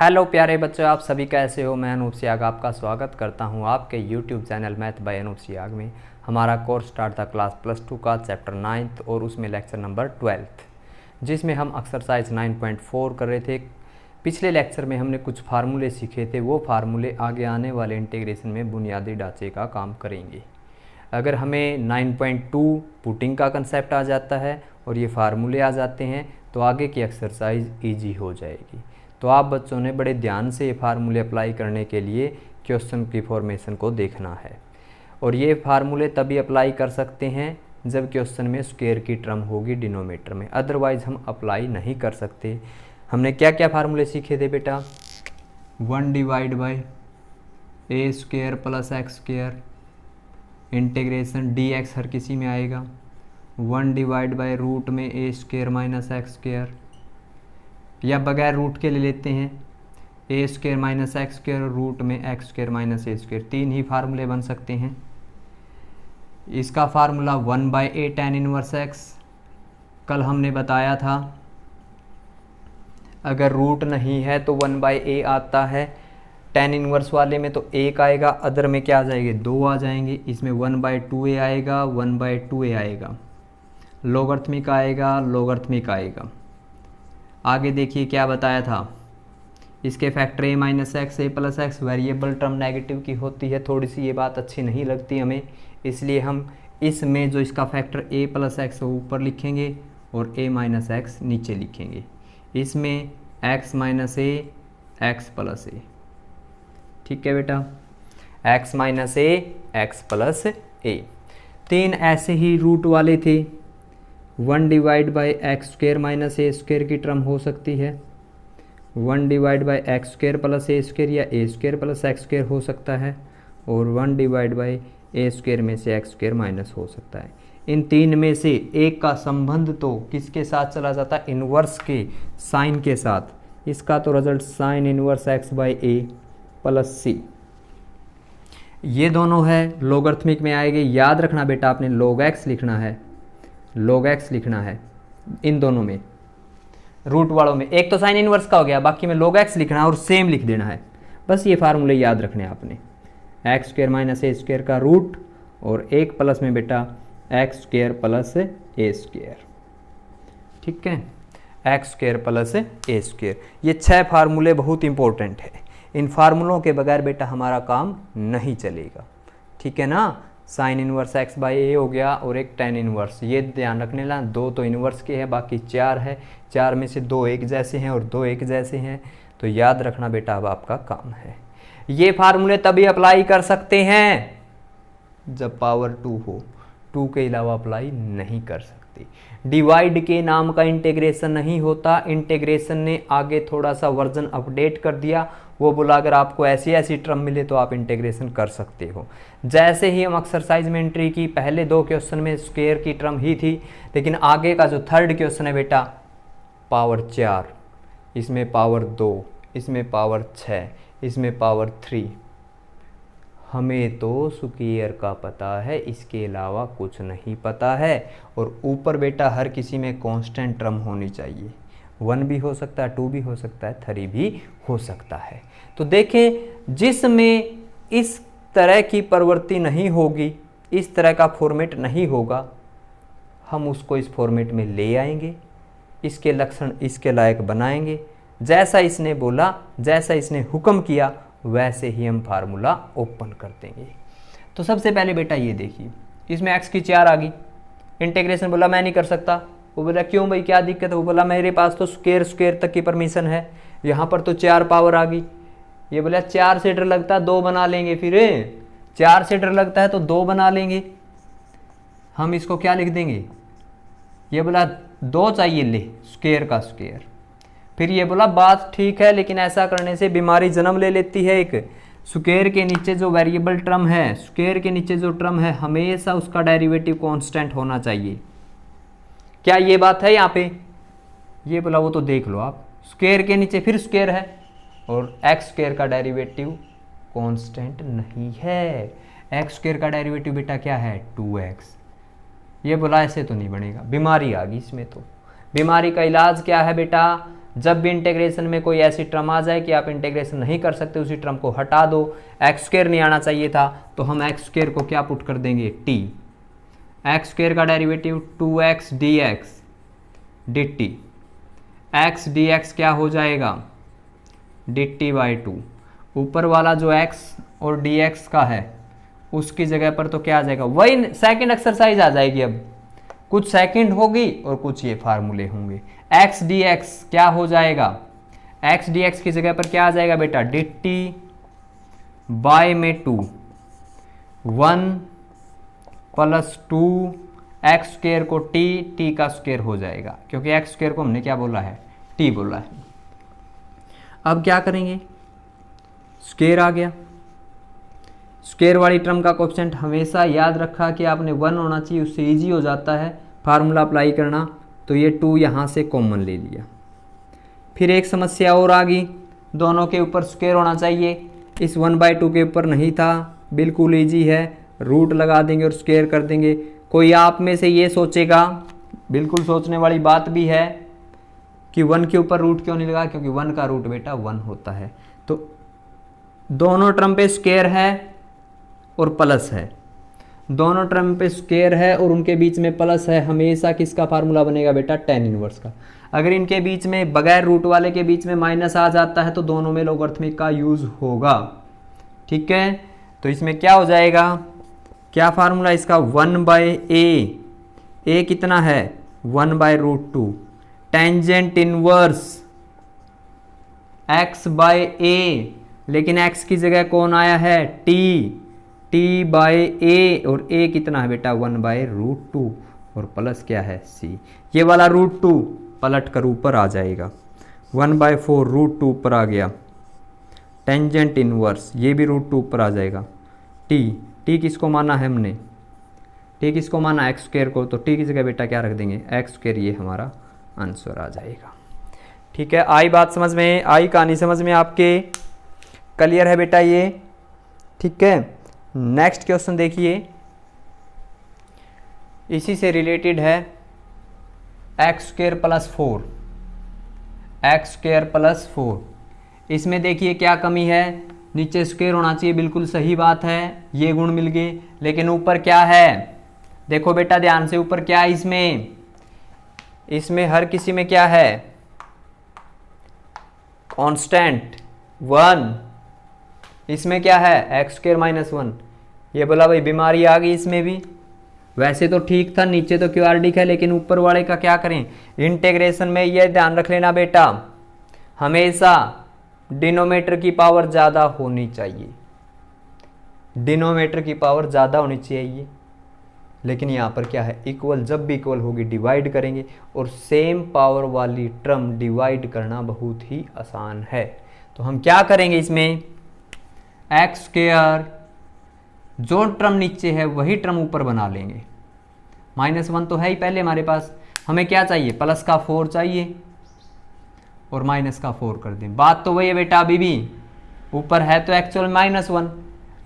Hello प्यारे बच्चों, आप सभी कैसे हो। मैं अनूप सियाग आपका स्वागत करता हूं आपके YouTube channel math by Anoop Siyag में। हमारा कोर्स स्टार्ट था क्लास +2 का चैप्टर 9 और उसमें लेक्चर नंबर 12 जिसमें हम एक्सरसाइज 9.4 कर रहे थे। पिछले लेक्चर में हमने कुछ फार्मूले सीखे थे, वो फार्मूले आगे आने वाले इंटीग्रेशन में बुनियादी ढांचे का काम करेंगे। अगर हमें 9.2 पुटिंग का कंसेप्ट आ जाता है और ये फार्मूले आ जाते हैं तो आगे की एक्सरसाइज ईजी हो जाएगी। तो आप बच्चों ने बड़े ध्यान से ये फार्मूले अप्लाई करने के लिए क्वेश्चन की फॉर्मेशन को देखना है। और ये फार्मूले तभी अप्लाई कर सकते हैं जब क्वेश्चन में स्क्वायर की टर्म होगी डिनोमिनेटर में, अदरवाइज़ हम अप्लाई नहीं कर सकते। हमने क्या क्या फार्मूले सीखे थे बेटा? 1 divide by A square plus X square, integration D X हर किसी में आएगा। 1 डिवाइड बाई रूट में A square minus X square, या बगैर रूट के ले लेते हैं A square minus X square और रूट में X square minus A square. तीन ही फार्मूले बन सकते हैं। इसका formula 1/a tan inverse x, कल हमने बताया था अगर रूट नहीं है तो 1/a आता है। tan इनवर्स वाले में तो 1 आएगा, अदर में क्या आ जाएंगे? 2 आ जाएंगे। इसमें 1/2a आएगा, 1/2a आएगा, लोगरिथमिक आएगा, लोगरिथमिक आएगा। आगे देखिए क्या बताया था, इसके factor a minus x A plus x, variable term negative की होती है। थोड़ी सी ये बात अच्छी नहीं लगती हमें, इसलिए हम इसमें जो इसका फैक्टर a प्लस एक्स ऊपर लिखेंगे और a माइनस एक्स नीचे लिखेंगे। इसमें x माइनस ए एक्स प्लस ए, ठीक है बेटा, x माइनस ए एक्स प्लस ए। तीन ऐसे ही रूट वाले थे। 1 divide by x square minus A square की टर्म हो सकती है, 1 divide by x square plus A square या ए स्क्वायर प्लस एक्स स्क्वायर हो सकता है, और 1 डिवाइड बाई ए स्क्वायर में से एक्स स्क्वायर माइनस हो सकता है। इन तीन में से एक का संबंध तो किसके साथ चला जाता है? इनवर्स के साइन के साथ। इसका तो result sine inverse X by A plus C. ये दोनों है लोगरिथमिक में आएंगे। याद रखना बेटा, आपने log x लिखना है, log x लिखना है इन दोनों में, रूट वालों में। एक तो साइन इनवर्स का हो गया, बाकी में log x लिखना है और सेम लिख देना है। बस ये फार्मूले याद रखने आपने, x square minus A square का रूट और एक प्लस में बेटा एक्स स्क्वायर प्लस ए स्क्वायर, ठीक है, एक्स स्क्वायर प्लस ए स्क्वायर। ये 6 फार्मूले बहुत इंपॉर्टेंट है। इन फार्मूलों के बगैर बेटा हमारा काम नहीं चलेगा, ठीक है ना। साइन इनवर्स एक्स बाई ए हो गया और एक tan इनवर्स, ये ध्यान रखने ला, 2 तो इनवर्स के हैं, बाकी 4 है। 4 में से 2 एक जैसे हैं और 2 एक जैसे हैं, तो याद रखना बेटा अब आपका काम है। ये फार्मूले तभी अप्लाई कर सकते हैं जब पावर 2 हो, 2 के अलावा अप्लाई नहीं कर सकते। डिवाइड के नाम का इंटीग्रेशन नहीं होता। इंटीग्रेशन ने आगे थोड़ा सा वर्जन अपडेट कर दिया, वो बोला अगर आपको ऐसी ऐसी टर्म मिले तो आप इंटीग्रेशन कर सकते हो। जैसे ही हम एक्सरसाइज में एंट्री की, पहले 2 क्वेश्चन में स्क्वायर की टर्म ही थी, लेकिन आगे का जो थर्ड क्वेश्चन है बेटा पावर 4, इसमें पावर 2, इसमें पावर 6, इसमें पावर 3। हमें तो स्क्वायर का पता है, इसके अलावा कुछ नहीं पता है। और ऊपर बेटा हर किसी में कांस्टेंट टर्म होनी चाहिए, 1 भी हो सकता है, 2 भी हो सकता है, 3 भी हो सकता है। तो देखें, जिसमें इस तरह की प्रवृत्ति नहीं होगी, इस तरह का फॉर्मेट नहीं होगा, हम उसको इस फॉर्मेट में ले आएंगे, इसके लक्षण इसके लायक बनाएंगे। जैसा इसने बोला, जैसा इसने हुक्म किया, वैसे ही हम फार्मूला ओपन कर देंगे। तो सबसे पहले बेटा ये देखिए, इसमें x की 4 आ गई। इंटीग्रेशन बोला मैं नहीं कर सकता। वो बोला क्यों भाई, क्या दिक्कत है? वो बोला मेरे पास तो स्क्वायर तक की परमिशन है, यहाँ पर तो 4 पावर आ गई। ये बोला 4 से डर लगता है 2 बना लेंगे, फिर 4 से डर लगता है तो 2 बना लेंगे। हम इसको क्या लिख देंगे? ये बोला 2 चाहिए, ले स्क्वायर का स्क्वायर। फिर ये बोला बात ठीक है, लेकिन ऐसा करने से बीमारी जन्म ले लेती है। एक स्क्वायर के नीचे जो वेरिएबल टर्म है, स्क्वायर के नीचे जो टर्म है, हमेशा उसका डेरिवेटिव कांस्टेंट होना चाहिए। क्या ये बात है यहाँ पे? ये बोला वो तो देख लो आप, स्क्वायर के नीचे फिर स्क्वायर है और एक्स स्क्वायर का डेरिवेटिव कांस्टेंट नहीं है। एक्स स्क्वायर का डेरिवेटिव बेटा क्या है? 2x। ये बोला ऐसे तो नहीं बनेगा, बीमारी आ गई इसमें। तो बीमारी का इलाज क्या है बेटा? जब भी इंटीग्रेशन में कोई ऐसी टर्म आ जाए कि आप इंटीग्रेशन नहीं कर सकते, उसी टर्म को हटा दो। एक्स स्क्वायर नहीं आना चाहिए था, तो हम एक्स स्क्वायर को क्या पुट कर देंगे, टी। एक्स स्क्वायर का derivative 2x dx dt, x dx क्या हो जाएगा, dt/2। ऊपर वाला जो x और dx का है उसकी जगह पर तो क्या आ जाएगा, वही सेकंड एक्सरसाइज आ जाएगी। अब कुछ सेकंड होगी और कुछ ये फार्मूले होंगे। x dx क्या हो जाएगा, x dx की जगह पर क्या आ जाएगा बेटा, dt/2 1 + 2 एक्स स्क्वायर को टी का स्क्वायर हो जाएगा, क्योंकि एक्स स्क्वायर को हमने क्या बोला है, टी बोला है। अब क्या करेंगे, स्क्वायर आ गया। स्क्वायर वाली टर्म का कोएफिशिएंट हमेशा याद रखा कि आपने 1 होना चाहिए, उससे इजी हो जाता है फार्मूला अप्लाई करना। तो ये 2 यहाँ से कॉमन ले लिया। फिर एक समस्या और आ गई, दोनों के ऊपर स्क्वायर होना चाहिए, इस 1/2 के ऊपर नहीं था, बिल्कुल ईजी है, रूट लगा देंगे और स्क्वायर कर देंगे। कोई आप में से ये सोचेगा, बिल्कुल सोचने वाली बात भी है, कि 1 के ऊपर रूट क्यों नहीं लगा, क्योंकि 1 का रूट बेटा 1 होता है। तो दोनों टर्म पे स्क्वायर है और प्लस है, दोनों टर्म पे स्क्वायर है और उनके बीच में प्लस है, हमेशा किसका फार्मूला बनेगा बेटा, tan इनवर्स का। अगर इनके बीच में बगैर रूट वाले के बीच में माइनस आ जाता है तो दोनों में लोगरिथमिक का यूज होगा, ठीक है। तो इसमें क्या हो जाएगा, क्या फार्मूला इसका, 1/a, a कितना है 1/√2, टेंजेंट इनवर्स x/a, लेकिन x की जगह कौन आया है, t/a, और a कितना है बेटा 1/√2, और प्लस क्या है c। ये वाला √2 पलट कर ऊपर आ जाएगा, 1/4√2 ऊपर आ गया, टेंजेंट इनवर्स ये भी √2 ऊपर आ जाएगा। t किसको माना है हमने, t किसको माना, एक्स स्क्वायर को, तो t की जगह बेटा क्या रख देंगे, एक्स स्क्वायर, ये हमारा आंसर आ जाएगा। ठीक है, आई बात समझ में, आई कहानी समझ में आपके, क्लियर है बेटा ये, ठीक है। नेक्स्ट क्वेश्चन देखिए, इसी से रिलेटेड है, x square plus 4, x square plus 4। इसमें देखिए क्या कमी है, नीचे स्क्वायर होना चाहिए, बिल्कुल सही बात है, ये गुण मिल गए, लेकिन ऊपर क्या है, देखो बेटा ध्यान से, ऊपर क्या है, इसमें हर किसी में क्या है, कांस्टेंट 1, इसमें क्या है, एक्स स्क्वायर -1। ये बोला भाई बीमारी आ गई इसमें भी, वैसे तो ठीक था, नीचे तो क्यूआरडिक है, लेकिन ऊपर वाले का क्या करें, इंटीग्रेशन में ये ध्यान रख लेना बेटा, हमेशा डिनोमीटर की पावर ज़्यादा होनी चाहिए, डिनोमीटर की पावर ज़्यादा होनी चाहिए। लेकिन यहाँ पर क्या है, इक्वल, जब भी इक्वल होगी डिवाइड करेंगे, और सेम पावर वाली टर्म डिवाइड करना बहुत ही आसान है। तो हम क्या करेंगे इसमें, एक्स स्क्वायर, जो टर्म नीचे है वही टर्म ऊपर बना लेंगे, -1 तो है ही पहले हमारे पास, हमें क्या चाहिए, प्लस का 4 चाहिए, और माइनस का 4 कर दें। बात तो वही है बेटा, अभी भी ऊपर है तो एक्चुअल -1,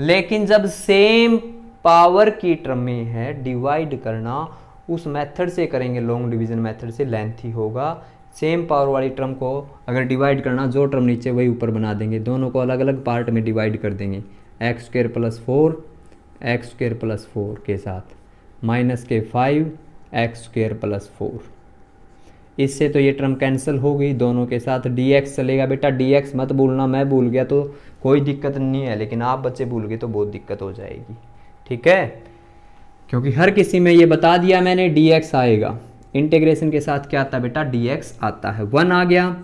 लेकिन जब सेम पावर की टर्म में है, डिवाइड करना उस मेथड से करेंगे, लॉन्ग डिवीजन मेथड से, लेंथी होगा। सेम पावर वाली टर्म को अगर डिवाइड करना, जो टर्म नीचे वही ऊपर बना देंगे, दोनों को अलग अलग पार्ट में डिवाइड कर देंगे, x square plus 4 x square plus 4 के साथ, माइनस के 5 एक्स स्क्वायर प्लस 4। इससे तो ये टर्म कैंसिल हो गई, दोनों के साथ dx चलेगा बेटा, dx मत भूलना, मैं भूल गया तो कोई दिक्कत नहीं है, लेकिन आप बच्चे भूल गए तो बहुत दिक्कत हो जाएगी, ठीक है, क्योंकि हर किसी में ये बता दिया मैंने, dx आएगा। इंटीग्रेशन के साथ क्या आता है बेटा, dx आता है। 1 आ गया,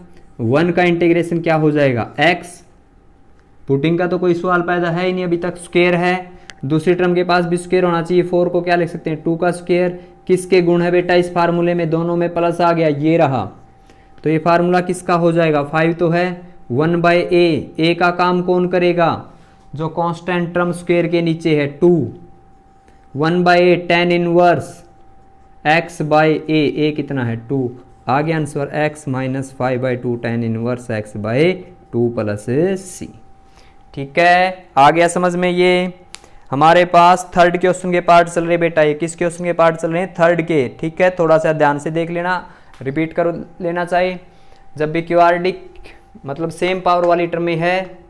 1 का इंटीग्रेशन क्या हो जाएगा, x, पुटिंग का तो कोई सवाल पैदा है ही नहीं अभी तक, स्क्वायर है, दूसरी टर्म के पास भी स्क्वायर होना चाहिए, 4 को क्या लिख सकते हैं, 2 का स्क्वायर। किसके गुण है बेटा इस फार्मूले में, दोनों में प्लस आ गया, ये रहा, तो ये फार्मूला किसका हो जाएगा, 5 तो है, 1/a, a का काम कौन करेगा, जो कांस्टेंट टर्म स्क्वायर के नीचे है 2, 1/a tan inverse x/a, a कितना है 2, आ गया answer, x - 5/2 tan inverse x/2 plus c। ठीक है, आ गया समझ में। ये हमारे पास थर्ड क्वेश्चन के पार्ट चल रहे बेटा, ये किस क्वेश्चन के पार्ट चल रहे हैं, थर्ड के, ठीक है, थोड़ा सा ध्यान से देख लेना, रिपीट कर लेना चाहिए। जब भी क्वाड्रेटिक मतलब सेम पावर वाली टर्म में है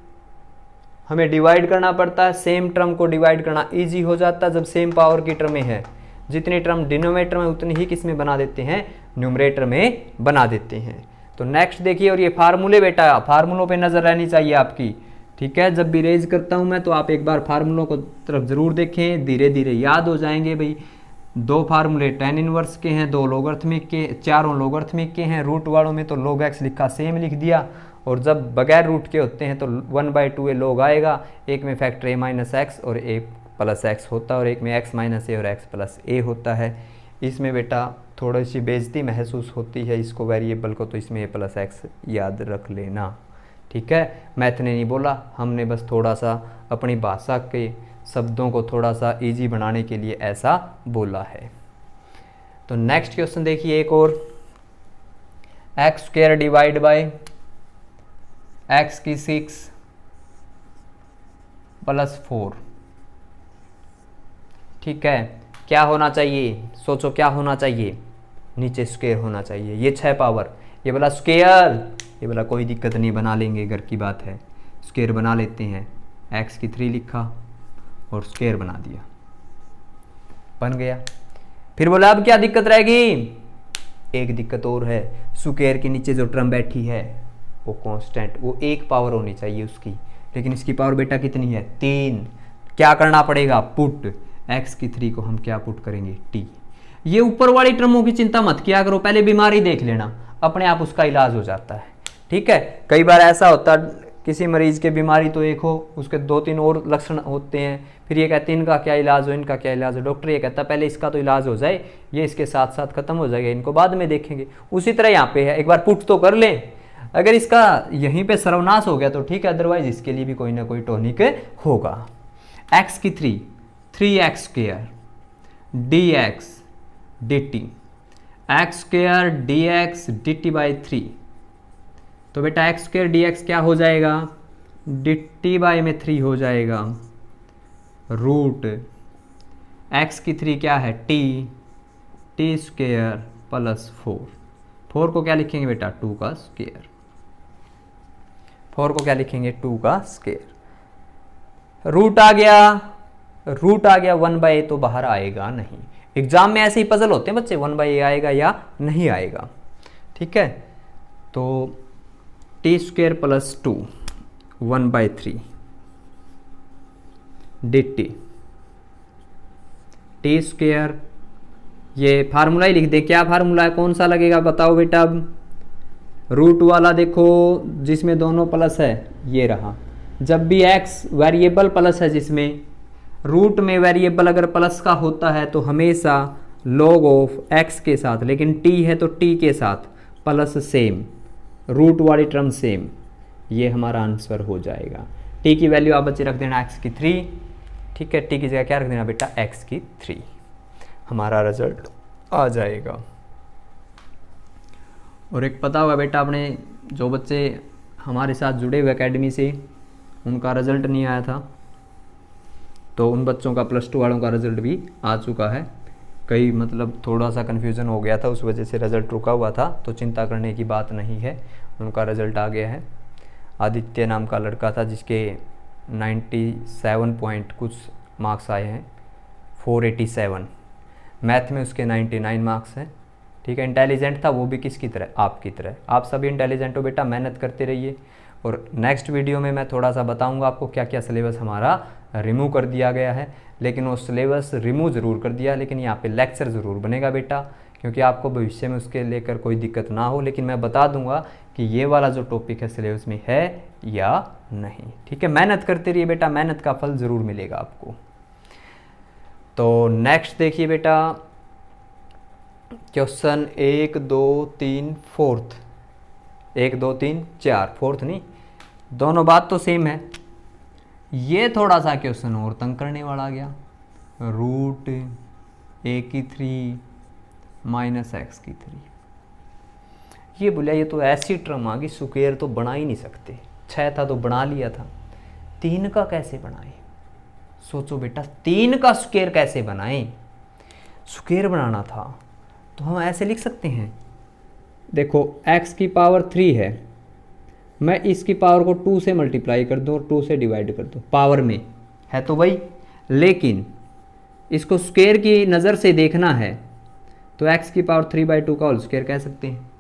हमें डिवाइड करना पड़ता है, सेम टर्म को डिवाइड करना इजी हो जाता है जब सेम पावर की टर्म में है। जितनी टर्म डिनोमिनेटर में उतनी ही किस में बना देते हैं, न्यूमरेटर में बना देते हैं। तो नेक्स्ट देखिए, और ये फार्मूले बेटा, फार्मूलों पे नजर रहनी चाहिए आपकी, ठीक है। जब भी रेज करता हूं मैं तो आप एक बार फार्मूलों को तरफ जरूर देखें, धीरे धीरे याद हो जाएंगे भाई। 2 फार्मूले tan इनवर्स के हैं, 2 लोगरिथमिक के, चारों लोगरिथमिक के हैं। रूट वालों में तो log x लिखा सेम लिख दिया, और जब बगैर रूट के होते हैं तो 1/2a log आएगा। एक में फैक्टर a माइनस एक्स और a प्लस एक्स होता है, और एक में x माइनस ए और x प्लस ए होता है। इसमें बेटा थोड़ी सी बेइज्जती महसूस होती है इसको वेरिएबल को, तो इसमें a प्लस एक्स याद रख लेना, ठीक है। मैथ ने नहीं बोला, हमने बस थोड़ा सा अपनी भाषा के शब्दों को थोड़ा सा इजी बनाने के लिए ऐसा बोला है। तो नेक्स्ट क्वेश्चन देखिए एक और, x square divide by x की 6 प्लस 4, ठीक है। क्या होना चाहिए, सोचो क्या होना चाहिए, नीचे स्क्वायर होना चाहिए। ये 6 पावर, ये वाला स्क्वायर, ये वाला कोई दिक्कत नहीं, बना लेंगे, घर की बात है, स्क्वायर बना लेते हैं। एक्स की 3 लिखा और स्क्वायर बना दिया, बन गया। फिर बोला अब क्या दिक्कत रहेगी, एक दिक्कत और है, स्क्वायर के नीचे जो टर्म बैठी है वो कांस्टेंट, वो 1 पावर होनी चाहिए उसकी, लेकिन इसकी पावर बेटा कितनी है, 3। क्या करना पड़ेगा, पुट x की 3 को हम क्या पुट करेंगे, t। ये ऊपर वाली टर्मों की चिंता मत किया करो, पहले बीमारी देख लेना, अपने आप उसका इलाज हो जाता है, ठीक है। कई बार ऐसा होता है किसी मरीज के बीमारी तो एक हो, उसके 2-3 और लक्षण होते हैं, फिर ये कहते हैं इनका क्या इलाज हो, इनका क्या इलाज हो। डॉक्टर ये कहता है पहले इसका तो इलाज हो जाए, ये इसके साथ साथ खत्म हो जाएगा, इनको बाद में देखेंगे। उसी तरह यहाँ पे है, एक बार पुट तो कर लें, अगर इसका यहीं पे सर्वनाश हो गया तो ठीक है, अदरवाइज इसके लिए भी कोई ना कोई टॉनिक होगा। x की 3x square dx dt, x square dx dt by 3, तो बेटा x स्क्वायर dx क्या हो जाएगा, dt बाई में 3 हो जाएगा, रूट x की 3 क्या है, t स्क्वायर प्लस 4 को क्या लिखेंगे बेटा, 2 का स्क्वायर, 4 को क्या लिखेंगे, 2 का स्क्वायर। रूट आ गया 1/a तो बाहर आएगा नहीं। एग्जाम में ऐसे ही पजल होते हैं बच्चे, 1/a आएगा या नहीं आएगा, ठीक है। तो t square plus 2 1/3 dt, t square, ये फार्मूला ही लिख दे, क्या फार्मूला है, कौन सा लगेगा बताओ बेटा। अब रूट वाला देखो जिसमें दोनों प्लस है, ये रहा। जब भी x वेरिएबल प्लस है, जिसमें रूट में वेरिएबल अगर प्लस का होता है तो हमेशा log ऑफ x के साथ, लेकिन t है तो t के साथ प्लस सेम, रूट वाली टर्म सेम, ये हमारा आंसर हो जाएगा। t की वैल्यू आप बच्चे रख देना x की 3, ठीक है। t की जगह क्या रख देना बेटा, x की 3, हमारा रिजल्ट आ जाएगा। और एक पता होगा बेटा अपने जो बच्चे हमारे साथ जुड़े हुए एकेडमी से, उनका रिजल्ट नहीं आया था, तो उन बच्चों का +2 वालों का रिजल्ट भी आ चुका है। कई मतलब थोड़ा सा कन्फ्यूज़न हो गया था, उस वजह से रिज़ल्ट रुका हुआ था, तो चिंता करने की बात नहीं है, उनका रिज़ल्ट आ गया है। आदित्य नाम का लड़का था जिसके 97 पॉइंट कुछ मार्क्स आए हैं, 487। मैथ में उसके 99 मार्क्स हैं, ठीक है। इंटेलिजेंट था वो भी किसकी तरह, आपकी तरह। आप सभी इंटेलिजेंट हो बेटा, मेहनत करते रहिए। और नेक्स्ट वीडियो में मैं थोड़ा सा बताऊंगा आपको क्या क्या सिलेबस हमारा रिमूव कर दिया गया है, लेकिन वो सिलेबस रिमूव ज़रूर कर दिया, लेकिन यहाँ पे लेक्चर ज़रूर बनेगा बेटा, क्योंकि आपको भविष्य में उसके लेकर कोई दिक्कत ना हो। लेकिन मैं बता दूंगा कि ये वाला जो टॉपिक है सिलेबस में है या नहीं, ठीक है। मेहनत करते रहिए बेटा, मेहनत का फल ज़रूर मिलेगा आपको। तो नेक्स्ट देखिए बेटा, क्वेश्चन 1 2 3 4, 1 2 3 4, 4 नहीं, दोनों बात तो सेम है। ये थोड़ा सा क्वेश्चन और तंग करने वाला गया, रूट a की 3 माइनस x की 3। ये बोलिया ये तो ऐसी टर्म आ गई, स्क्वायर तो बना ही नहीं सकते, 6 था तो बना लिया था, 3 का कैसे बनाए। सोचो बेटा 3 का स्क्वायर कैसे बनाएं। स्क्वायर बनाना था तो हम ऐसे लिख सकते हैं, देखो x की पावर 3 है, मैं इसकी पावर को 2 से मल्टीप्लाई कर दूँ और 2 से डिवाइड कर दूँ, पावर में है तो वही, लेकिन इसको स्क्वायर की नज़र से देखना है तो x की पावर 3/2 का होल स्क्वायर कह सकते हैं।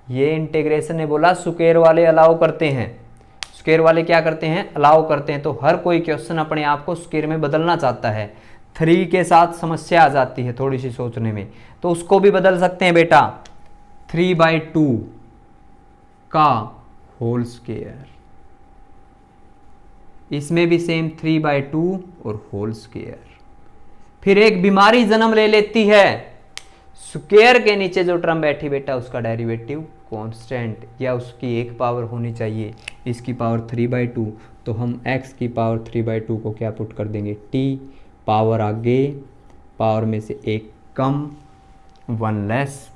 ये इंटीग्रेशन ने बोला स्क्वायर वाले अलाउ करते हैं, स्क्वायर वाले क्या करते हैं, अलाउ करते हैं। तो हर कोई क्वेश्चन अपने आप को स्क्वायर में बदलना चाहता है, 3 के साथ समस्या आ जाती है थोड़ी सी सोचने में, तो उसको भी बदल सकते हैं बेटा, 3/2 का होल स्क्वायर, इसमें भी सेम 3/2 और होल स्क्वायर। फिर एक बीमारी जन्म ले लेती है, स्क्वायर के नीचे जो टर्म बैठी बेटा उसका डेरिवेटिव कांस्टेंट या उसकी एक पावर होनी चाहिए, इसकी पावर 3/2, तो हम x की पावर 3/2 को क्या पुट कर देंगे, t, पावर आगे, पावर में से एक कम, 1 लेस,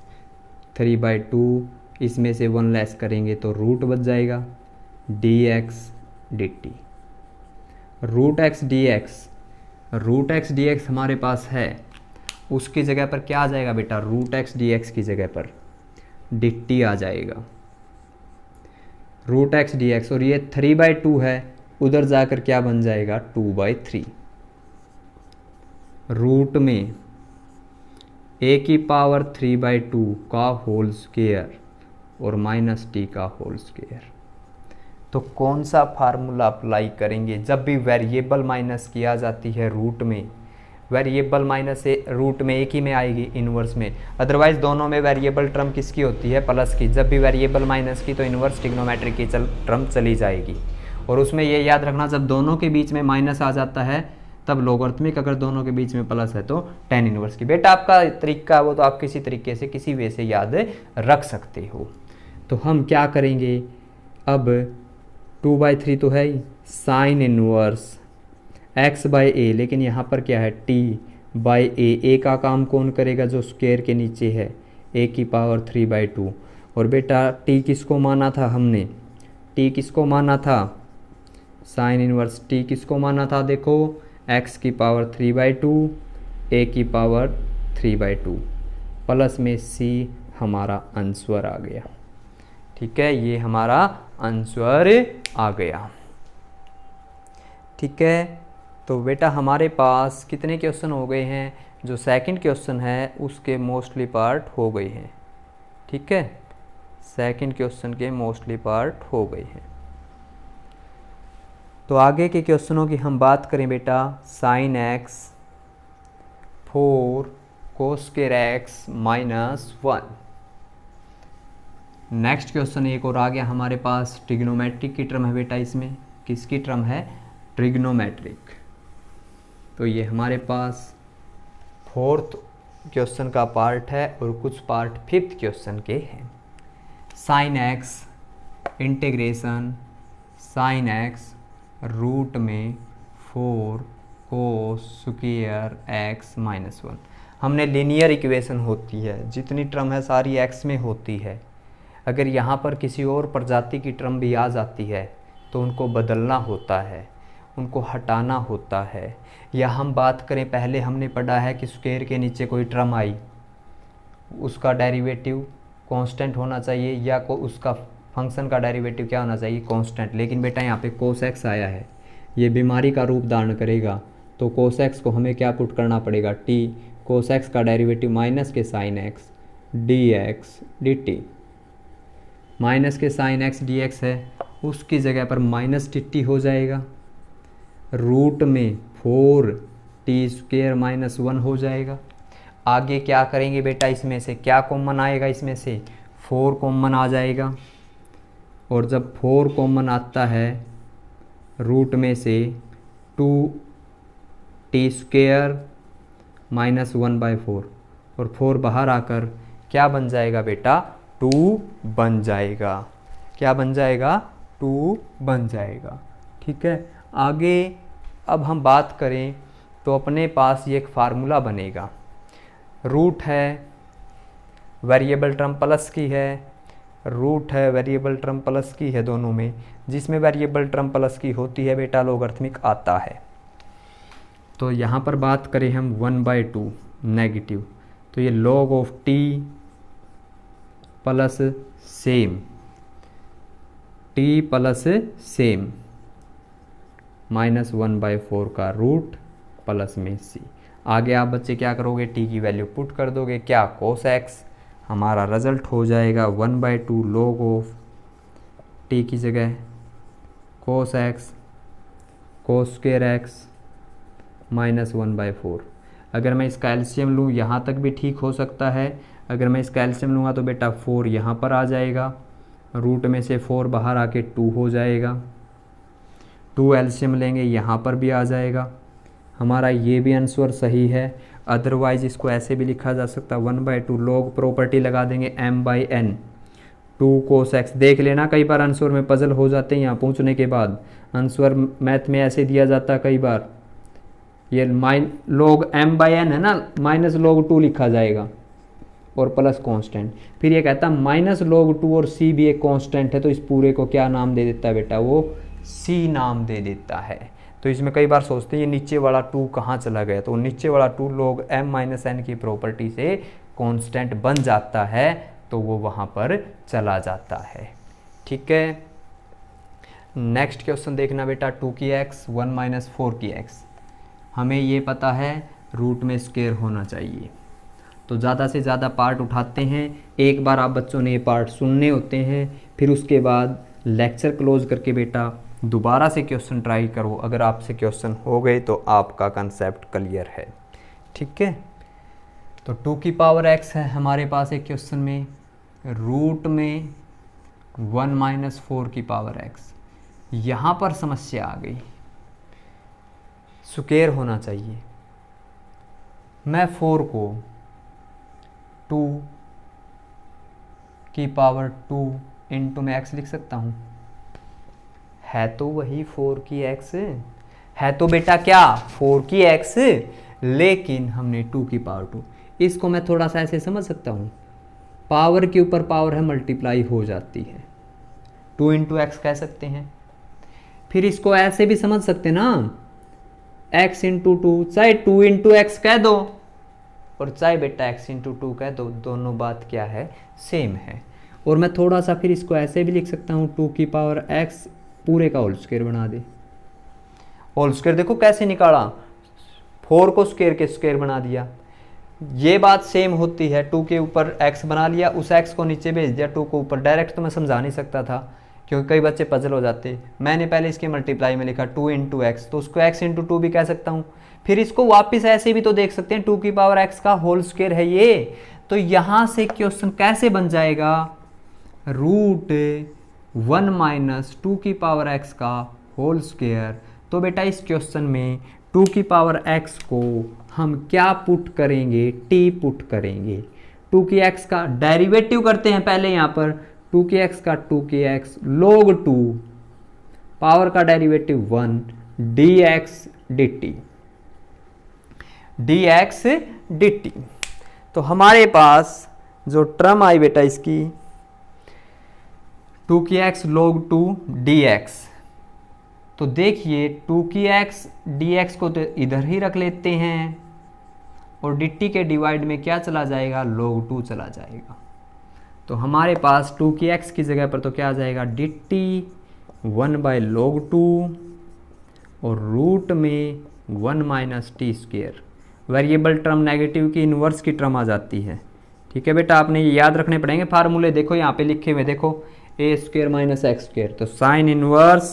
3/2, इसमें से 1 लेस करेंगे तो रूट बच जाएगा, dx dt, root x d x हमारे पास है, उसकी जगह पर क्या आ जाएगा बेटा, रूट एक्स डी एक्स की जगह पर dt आ जाएगा, रूट एक्स डी एक्स, और ये 3/2 है, उधर जाकर क्या बन जाएगा 2/3, रूट में a की पावर 3/2 का होल स्क्वायर और माइनस टी का होल स्क्वायर। तो कौन सा फार्मूला अप्लाई करेंगे, जब भी वेरिएबल माइनस किया जाती है रूट में, वेरिएबल माइनस से रूट में एक ही में आएगी, इन्वर्स में, अदरवाइज दोनों में वेरिएबल टर्म किसकी होती है, प्लस की, जब भी वेरिएबल माइनस की तो इन्वर्स ट्रिग्नोमेट्री की टर्म चली जाएगी। और उसमें ये याद रखना, जब दोनों के बीच में माइनस आ जाता है तब लोगरिथमिक, अगर दोनों के बीच में प्लस है तो tan इनवर्स की। बेटा आपका तरीका वो तो आप किसी तरीके से किसी वे से याद रख सकते हो। तो हम क्या करेंगे अब, 2/3 तो है ही, साइन इनवर्स x/a, लेकिन यहाँ पर क्या है t/a, a का काम कौन करेगा, जो स्क्वायर के नीचे है, a की पावर 3/2। और बेटा t किसको माना था हमने, t किसको माना था, साइन इनवर्स t किसको माना था, देखो x की पावर 3/2, a की पावर 3/2, प्लस में c हमारा आंसर आ गया। ठीक है, ये हमारा आंसर आ गया। ठीक है, तो बेटा हमारे पास कितने क्वेश्चन हो गए हैं, जो सेकंड क्वेश्चन है उसके मोस्टली पार्ट हो गए हैं। ठीक है, सेकंड क्वेश्चन के मोस्टली पार्ट हो गए हैं। तो आगे के क्वेश्चनों की हम बात करें बेटा, sine x 4 cos square x -1। Next question एक और आ गया हमारे पास, ट्रिग्नोमेट्रिक की टर्म है बेटा, इसमें किसकी टर्म है, ट्रिग्नोमेट्रिक। तो ये हमारे पास फोर्थ क्वेश्चन का पार्ट है और कुछ पार्ट फिफ्थ क्वेश्चन के हैं। Sine x integration sine x root में 4 कोस स्क्वायर x -1। हमने लीनियर इक्वेशन होती है, जितनी टर्म है सारी x में होती है। अगर यहाँ पर किसी और प्रजाति की टर्म भी आ जाती है तो उनको बदलना होता है, उनको हटाना होता है। या हम बात करें, पहले हमने पढ़ा है कि स्क्वायर के नीचे कोई टर्म आई, उसका डेरिवेटिव कांस्टेंट होना चाहिए या उसका फंक्शन का डेरिवेटिव क्या होना चाहिए, कांस्टेंट। लेकिन बेटा यहाँ पे कोस एक्स आया है, ये बीमारी का रूप धारण करेगा, तो कोस एक्स को हमें क्या पुट करना पड़ेगा, टी, कोस एक्स का डेरिवेटिव माइनस के sine x d x D T, minus के साइन एक्स डी एक्स है, उसकी जगह पर माइनस टी हो जाएगा, रूट में 4t² -1 हो जाएगा। आगे क्या करेंगे बेटा, इसमें से क्या कॉमन आएगा, इसमें से 4 कॉमन आ जाएगा। और जब 4 कॉमन आता है रूट में से 2t² -1/4, और 4 बाहर आकर क्या बन जाएगा बेटा, 2 बन जाएगा। क्या बन जाएगा, 2 बन जाएगा। ठीक है, आगे अब हम बात करें तो अपने पास ये एक फार्मूला बनेगा, रूट है वेरिएबल टर्म प्लस की है, रूट है वेरिएबल टर्म प्लस की है, दोनों में जिसमें वेरिएबल टर्म प्लस की होती है बेटा लोगरिथमिक आता है। तो यहाँ पर बात करें हम 1/2 नेगेटिव, तो ये log of t plus same, T plus same -1/4 का रूट प्लस में सी। आगे आप बच्चे क्या करोगे, टी की वैल्यू पुट कर दोगे, क्या कोस एक्स, हमारा रिजल्ट हो जाएगा 1/2 log ऑफ टी की जगह cos x cos square x -1/4। अगर मैं इसका एलसीएम लूँ यहाँ तक भी ठीक हो सकता है। अगर मैं इसका एलसीएम लूँगा तो बेटा 4 यहाँ पर आ जाएगा, रूट में से 4 बाहर आके 2 हो जाएगा, 2 एलसीएम लेंगे यहाँ पर भी आ जाएगा। हमारा ये भी आंसर सही है। अदरवाइज इसको ऐसे भी लिखा जा सकता है 1/2 log, प्रॉपर्टी लगा देंगे m/n 2 cos x। देख लेना कई बार आंसर में पजल हो जाते हैं, यहाँ पहुँचने के बाद आंसर मैथ में ऐसे दिया जाता है कई बार, ये log m/n है ना, -log2 लिखा जाएगा और प्लस कांस्टेंट। फिर ये कहता है -log2 और c भी एक कांस्टेंट है, तो इस पूरे को क्या नाम दे देता है बेटा, वो c नाम दे देता है। तो इसमें कई बार सोचते हैं ये नीचे वाला 2 कहाँ चला गया, तो नीचे वाला 2 log m-n की प्रॉपर्टी से कांस्टेंट बन जाता है, तो वो वहाँ पर चला जाता है। ठीक है, नेक्स्ट क्वेश्चन देखना बेटा, 2 की x 1 - 4 की x। हमें ये पता है रूट में स्क्वायर होना चाहिए, तो ज़्यादा से ज़्यादा पार्ट उठाते हैं। एक बार आप बच्चों ने ये पार्ट सुनने होते हैं, फिर उसके बाद लेक्चर क्लोज करके बेटा दोबारा से क्वेश्चन ट्राई करो। अगर आपसे क्वेश्चन हो गए तो आपका कंसेप्ट क्लियर है। ठीक है, तो 2 की पावर x है हमारे पास एक क्वेश्चन में, रूट में 1 - 4 की पावर x। यहाँ पर समस्या आ गई, स्क्वायर होना चाहिए। मैं 4 को 2 की पावर 2 इंटू में x लिख सकता हूँ, है तो वही 4 की x, है तो बेटा क्या 4 की x, लेकिन हमने 2 की पावर 2। इसको मैं थोड़ा सा ऐसे समझ सकता हूँ, पावर के ऊपर पावर है, मल्टीप्लाई हो जाती है, 2 इंटू एक्स कह सकते हैं। फिर इसको ऐसे भी समझ सकते ना, x इंटू 2, चाहे 2 इंटू एक्स कह दो और चाहे बेटा x इंटू 2 कह दो, दोनों बात क्या है, सेम है। और मैं थोड़ा सा फिर इसको ऐसे भी लिख सकता हूँ, 2 की पावर x पूरे का होल स्क्वायर बना दे। होल स्क्वायर देखो कैसे निकाला, 4 को स्क्वायर के स्क्वायर बना दिया। ये बात सेम होती है, 2 के ऊपर x बना लिया, उस x को नीचे भेज दिया 2 को ऊपर। डायरेक्ट तो मैं समझा नहीं सकता था क्योंकि कई बच्चे पजल हो जाते। मैंने पहले इसके मल्टीप्लाई में लिखा 2 इंटू एक्स, तो उसको x इंटू 2 भी कह सकता हूँ। फिर इसको वापस ऐसे भी तो देख सकते हैं, 2 की पावर x का होल स्क्वायर है ये। तो यहाँ से क्वेश्चन कैसे बन जाएगा, रूट 1 - 2 की पावर x का होल स्क्वायर। तो बेटा इस क्वेश्चन में 2 की पावर x को हम क्या पुट करेंगे, t पुट करेंगे। 2 की x का डेरिवेटिव करते हैं पहले, यहाँ पर 2 की x का 2 की x log 2 पावर का derivative 1 dx dt, dx dt। तो हमारे पास जो टर्म आई बेटा इसकी 2 की x log 2 dx, तो देखिए 2 की x dx को तो इधर ही रख लेते हैं और dt के डिवाइड में क्या चला जाएगा, log 2 चला जाएगा। तो हमारे पास 2 की x की जगह पर तो क्या आ जाएगा, dt 1/log 2 और रूट में 1 - t square. Variable term negative की इन्वर्स की टर्म आ जाती है। ठीक है बेटा, आपने ये याद रखने पड़ेंगे फार्मूले, देखो यहाँ पे लिखे हुए, देखो a square minus X square, तो साइन इनवर्स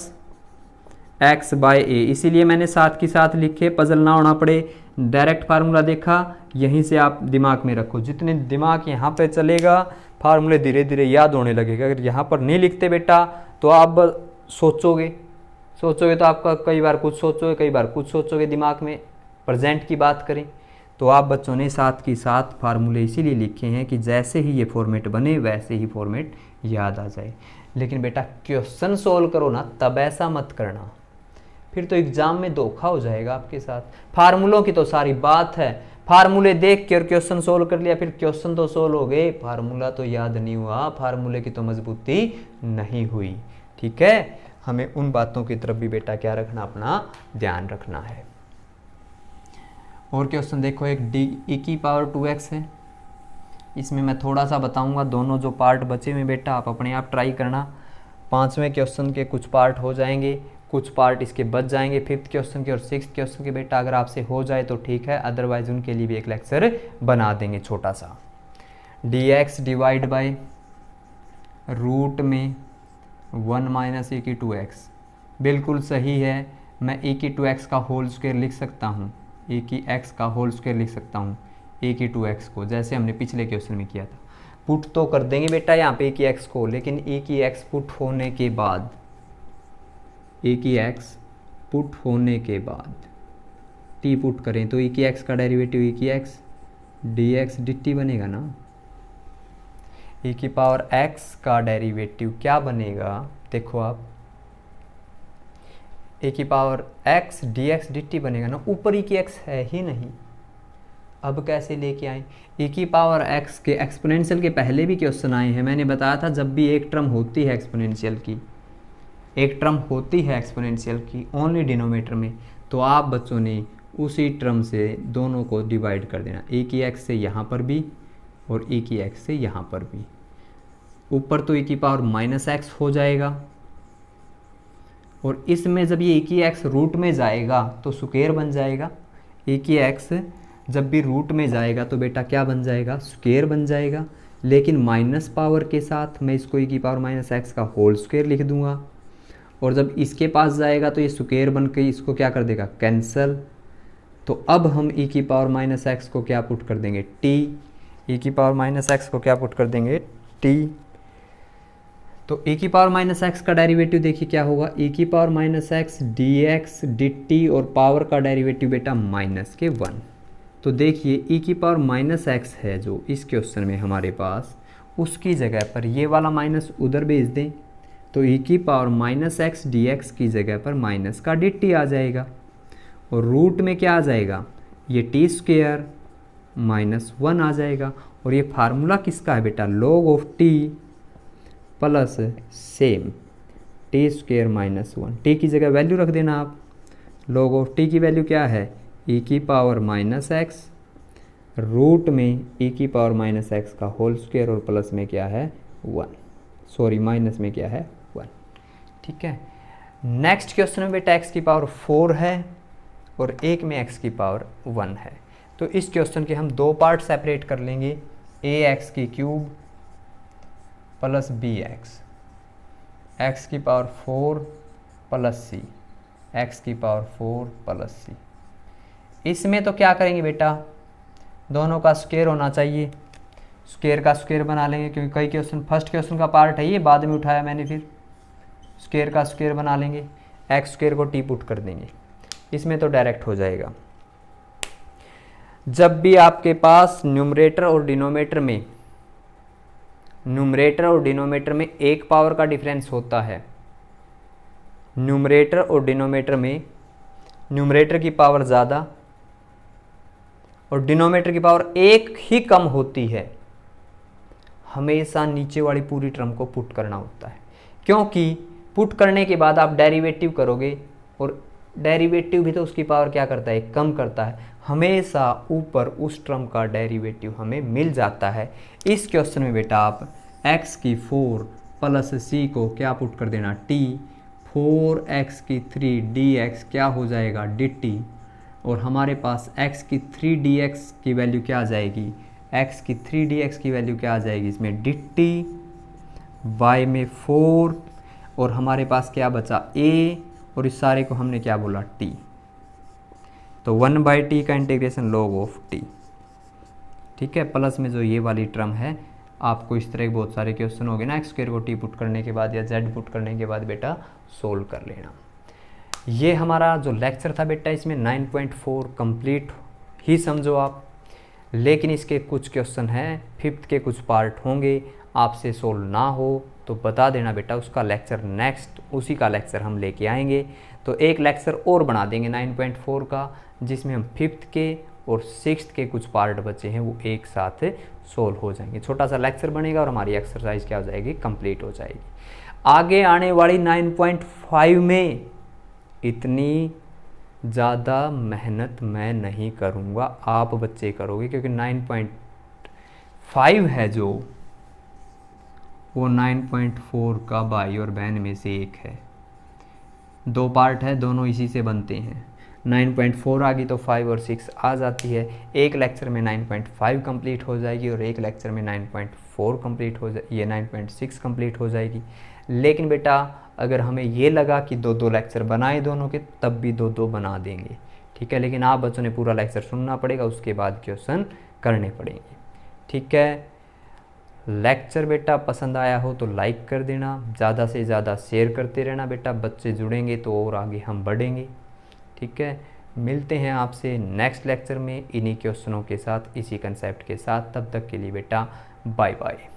x/a। इसीलिए मैंने साथ की साथ लिखे, पजल ना होना पड़े। डायरेक्ट फार्मूला देखा, यहीं से आप दिमाग में रखो, जितने दिमाग यहाँ पे चलेगा फार्मूले धीरे धीरे याद होने लगेगा। अगर यहाँ पर नहीं लिखते बेटा तो आप सोचोगे तो आपका कई बार कुछ सोचोगे, कई बार कुछ सोचोगे दिमाग में। प्रेजेंट की बात करें तो आप बच्चों ने साथ की साथ फार्मूले इसीलिए लिखे हैं कि जैसे ही ये फॉर्मेट बने वैसे ही फॉर्मेट याद आ जाए। लेकिन बेटा क्वेश्चन सोल्व करो ना, तब ऐसा मत करना, फिर तो एग्जाम में धोखा हो जाएगा आपके साथ। फार्मूलों की तो सारी बात है, फार्मूले देख के और क्वेश्चन सोल्व कर लिया, फिर क्वेश्चन तो सोल्व हो गए, फार्मूला तो याद नहीं हुआ, फार्मूले की तो मजबूती नहीं हुई। ठीक है, हमें उन बातों की तरफ भी बेटा क्या रखना, अपना ध्यान रखना है। और क्वेश्चन देखो, एक e की पावर 2x है, इसमें मैं थोड़ा सा बताऊंगा, दोनों जो पार्ट बचे हुए बेटा आप अपने आप ट्राई करना। 5वें क्वेश्चन के कुछ पार्ट हो जाएंगे, कुछ पार्ट इसके बच जाएंगे 5th क्वेश्चन के और 6th क्वेश्चन के बेटा। अगर आपसे हो जाए तो ठीक है, अदरवाइज उनके लिए भी एक लेक्चर बना देंगे छोटा सा। dx डिवाइड बाई रूट में 1 माइनस e की 2x, बिल्कुल सही है। मैं e की 2x का होल स्क्वायर लिख सकता हूँ, e की x का होल स्क्वायर लिख सकता हूँ e की 2x को, जैसे हमने पिछले क्वेश्चन में किया था। पुट तो कर देंगे बेटा यहाँ पे e की x को, लेकिन e की x पुट होने के बाद, e की x पुट होने के बाद t पुट करें तो e की x का डेरिवेटिव e की x dx dt बनेगा ना। e की पावर x का डेरिवेटिव क्या बनेगा, देखो आप, e की पावर x dx dt बनेगा ना, ऊपर e की x है ही नहीं, अब कैसे लेके आए। e की पावर x के एक्सपोनेंशियल के पहले भी क्वेश्चन आए हैं, मैंने बताया था जब भी एक टर्म होती है एक्सपोनेंशियल की, एक टर्म होती है एक्सपोनेंशियल की ओनली डिनोमिनेटर में, तो आप बच्चों ने उसी टर्म से दोनों को डिवाइड कर देना, e की x से यहाँ पर भी और e की x से यहाँ पर भी। ऊपर तो e की पावर माइनस x हो जाएगा, और इसमें जब ये e की x रूट में जाएगा तो स्क्वायर बन जाएगा। e की x जब भी रूट में जाएगा तो बेटा क्या बन जाएगा, स्क्वायर बन जाएगा। लेकिन माइनस पावर के साथ मैं इसको e की पावर माइनस x का होल स्क्वायर लिख दूंगा, और जब इसके पास जाएगा तो ये स्क्वायर बन के इसको क्या कर देगा, कैंसल। तो अब हम e की पावर माइनस x को क्या पुट कर देंगे, t, e की पावर माइनस x को क्या पुट कर देंगे, t। तो e की पावर माइनस एक्स का डेरिवेटिव देखिए क्या होगा, e की power minus x d x D T, और पावर का डेरिवेटिव बेटा माइनस के 1। तो देखिए e की पावर माइनस एक्स है जो इस क्वेश्चन में हमारे पास, उसकी जगह पर ये वाला माइनस उधर भेज दें तो e की power minus x d x की जगह पर माइनस का डी टी आ जाएगा, और रूट में क्या आ जाएगा, ये टी स्क्वेयर माइनस 1 आ जाएगा। और ये फार्मूला किसका है बेटा, log of T plus same T square minus 1, T की जगह वैल्यू रख देना आप। लॉग ऑफ टी की वैल्यू क्या है, e की पावर माइनस एक्स रूट में e की पावर माइनस एक्स का होल स्क्वायर, और प्लस में क्या है 1, सॉरी माइनस में क्या है 1। ठीक है, नेक्स्ट क्वेश्चन में बेटा x की पावर 4 है और एक में x की पावर 1 है। तो इस क्वेश्चन के हम दो पार्ट सेपरेट कर लेंगे, ax की क्यूब प्लस bx, x की पावर 4 प्लस c, x की पावर 4 प्लस c। इसमें तो क्या करेंगे बेटा, दोनों का स्क्वायर होना चाहिए, स्क्वायर का स्क्वायर बना लेंगे, क्योंकि कई क्वेश्चन फर्स्ट क्वेश्चन का पार्ट है ये, बाद में उठाया मैंने, फिर स्क्वायर का स्क्वायर बना लेंगे, एक्स स्क्वायर को टी पुट कर देंगे, इसमें तो डायरेक्ट हो जाएगा। जब भी आपके पास न्यूमरेटर और डिनोमिनेटर में एक पावर का डिफरेंस होता है, न्यूमरेटर और डिनोमिनेटर में न्यूमरेटर की पावर ज़्यादा और डिनोमिनेटर की पावर एक ही कम होती है, हमेशा नीचे वाली पूरी टर्म को पुट करना होता है, क्योंकि पुट करने के बाद आप डेरिवेटिव करोगे, और डेरिवेटिव भी तो उसकी पावर क्या करता है, कम करता है, हमेशा ऊपर उस टर्म का डेरिवेटिव हमें मिल जाता है। इस क्वेश्चन में बेटा आप x की 4 प्लस c को क्या पुट कर देना, t, 4x की 3 dx क्या हो जाएगा dt, और हमारे पास x की 3 dx की वैल्यू क्या आ जाएगी, x की 3 dx की वैल्यू क्या आ जाएगी इसमें dt, y में 4, और हमारे पास क्या बचा a, और इस सारे को हमने क्या बोला t। तो 1/t का इंटीग्रेशन log ऑफ t, ठीक है, प्लस में जो ये वाली टर्म है, आपको इस तरह के बहुत सारे क्वेश्चन हो गए ना, एक्स स्क्वायर को टी पुट करने के बाद या जेड पुट करने के बाद बेटा सोल्व कर लेना। ये हमारा जो लेक्चर था बेटा, इसमें 9.4 कंप्लीट ही समझो आप, लेकिन इसके कुछ क्वेश्चन हैं, 5th के कुछ पार्ट होंगे, आपसे सोल्व ना हो तो बता देना बेटा, उसका लेक्चर नेक्स्ट उसी का लेक्चर हम लेके आएंगे। तो एक लेक्चर और बना देंगे 9.4 का, जिसमें हम 5th के और 6th के कुछ पार्ट बचे हैं वो एक साथ सोल्व हो जाएंगे, छोटा सा लेक्चर बनेगा और हमारी एक्सरसाइज क्या हो जाएगी, कंप्लीट हो जाएगी। आगे आने वाली 9.5 में इतनी ज़्यादा मेहनत मैं नहीं करूँगा, आप बच्चे करोगे, क्योंकि 5 है जो, वो 9.4 का भाई और बहन में से एक है। दो पार्ट है, दोनों इसी से बनते हैं। 9.4 आ गई तो 5 और 6 आ जाती है। एक लेक्चर में 9.5 कंप्लीट हो जाएगी और एक लेक्चर में 9.4 कंप्लीट हो जाए, ये 9.6 कंप्लीट हो जाएगी। लेकिन बेटा अगर हमें ये लगा कि दो दो लेक्चर बनाए दोनों के, तब भी दो दो बना देंगे, ठीक है। लेकिन आप बच्चों ने पूरा लेक्चर सुनना पड़ेगा, उसके बाद क्वेश्चन करने पड़ेंगे, ठीक है। लेक्चर बेटा पसंद आया हो तो लाइक कर देना, ज़्यादा से ज़्यादा शेयर करते रहना बेटा, बच्चे जुड़ेंगे तो और आगे हम बढ़ेंगे, ठीक है। मिलते हैं आपसे नेक्स्ट लेक्चर में इन्हीं क्वेश्चनों के साथ, इसी कंसेप्ट के साथ। तब तक के लिए बेटा बाय बाय।